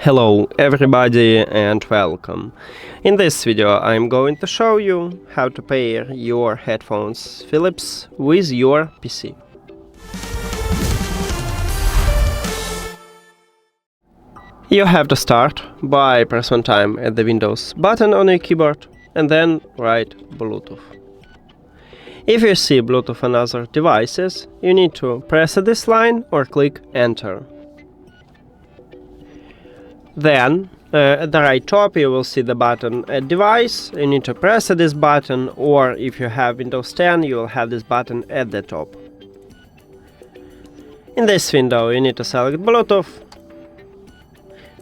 Hello everybody and welcome. In this video I'm going to show you how to pair your headphones Philips with your PC. You have to start by press one time at the Windows button on your keyboard and then write Bluetooth. If you see Bluetooth on other devices, you need to press this line or click Enter. Then, at the right top you will see the button Add Device. You need to press this button, or if you have Windows 10 you will have this button at the top. In this window you need to select Bluetooth.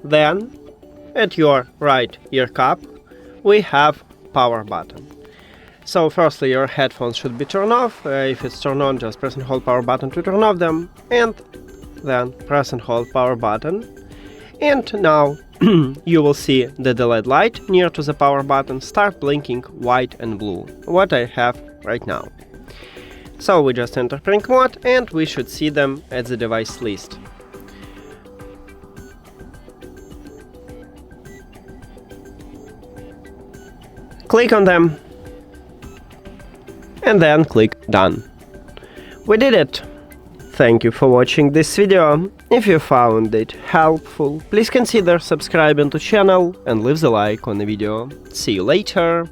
Then, at your right ear cup, we have Power button. So firstly your headphones should be turned off. If it's turned on, just press and hold Power button to turn off them, and then press and hold Power button. And now you will see the LED light near to the power button start blinking white and blue, what I have right now. So we just enter print mode and we should see them at the device list. Click on them and then click Done. We did it! Thank you for watching this video. If you found it helpful, please consider subscribing to channel and leave the like on the video. See you later!